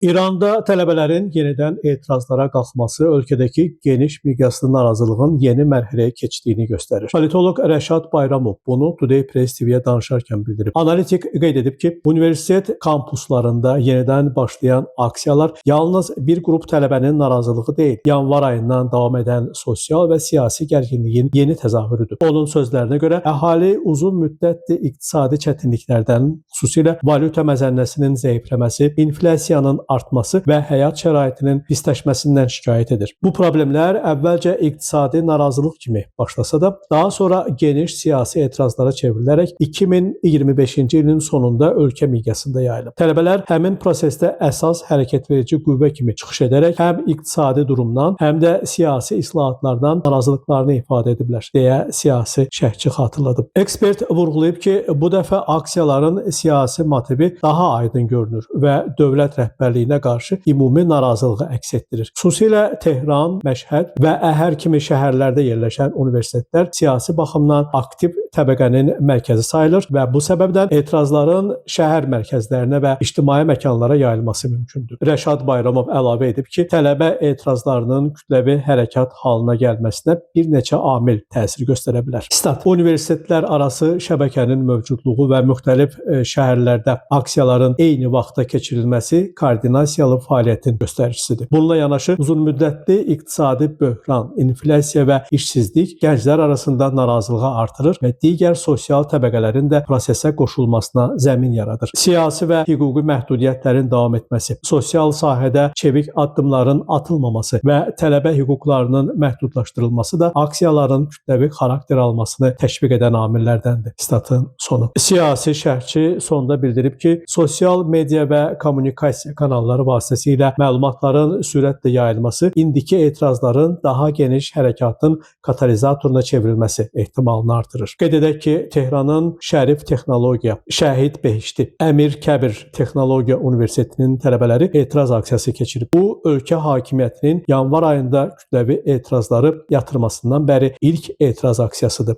İranda tələbələrin yenidən etirazlara qalxması ölkədəki geniş miqyaslı narazılığın yeni mərhələyə keçdiyini göstərir. Politoloq Rəşad Bayramov bunu Today Press TV-yə danışarkən bildirib. Analitik qeyd edib ki, universitet kampuslarında yenidən başlayan aksiyalar yalnız bir qrup tələbənin narazılığı deyil, yanvar ayından davam edən sosial və siyasi gərginliyin yeni təzahürüdür. Onun sözlərinə görə əhali uzun müddətli iqtisadi çətinliklərdən, xüsusilə valyuta məzənnəsinin zəifləməsi, inflyasiyanın artması və həyat şəraitinin pisləşməsindən şikayət edir. Bu problemlər əvvəlcə iqtisadi narazılıq kimi başlasa da, daha sonra geniş siyasi etirazlara çevrilərək 2025-ci ilin sonunda ölkə miqyasında yayılıb. Tələbələr həmin prosesdə əsas hərəkət verici qüvvə kimi çıxış edərək həm iqtisadi durumdan, həm də siyasi islahatlardan narazılıqlarını ifadə ediblər, deyə siyasi şərhçi xatırladıb. Ekspert vurğulayıb ki, bu dəfə aksiyaların siyasi motivi daha aydın görünür və dövlət rəhbərliyinə qarşı ümumi narazılığı əks etdirir. Xüsusilə Tehran, Məşhəd və Əhər kimi şəhərlərdə yerləşən universitetlər siyasi baxımdan aktiv təbəqənin mərkəzi sayılır və bu səbəbdən etirazların şəhər mərkəzlərinə və ictimai məkanlara yayılması mümkündür. Rəşad Bayramov əlavə edib ki, tələbə etirazlarının kütləvi hərəkat halına gəlməsinə bir neçə amil təsir göstərə bilər. Stat: Universitetlər arası şəbəkənin mövcudluğu və müxtəlif şəhərlərdə aksiyaların eyni vaxtda keçirilməsi koordinasiyalı fəaliyyətin göstəricisidir. Bununla yanaşı uzunmüddətli iqtisadi böhran, inflyasiya və işsizlik gənclər arasında narazılığı artırır və digər sosial təbəqələrin də prosesə qoşulmasına zəmin yaradır. Siyasi və hüquqi məhdudiyyətlərin davam etməsi, sosial sahədə çevik addımların atılmaması və tələbə hüquqlarının məhdudlaşdırılması da aksiyaların kütləvi xarakter almasını təşviq edən amillərdəndir. Statın sonu. Siyasi şərhçi sonda bildirib ki, sosial media və kommunikasiya kanalları vasitəsilə məlumatların sürətlə yayılması indiki etirazların daha geniş hərəkatın katalizatoruna çevrilməsi ehtimalını artırır. Qeyd edək ki, Tehranın Şərif Texnologiya, Şəhid Behişti, Əmir Kəbir Texnologiya Universitetinin tələbələri etiraz aksiyası keçirib. Bu, ölkə hakimiyyətinin yanvar ayında kütləvi etirazları yatırmasından bəri ilk etiraz aksiyasıdır.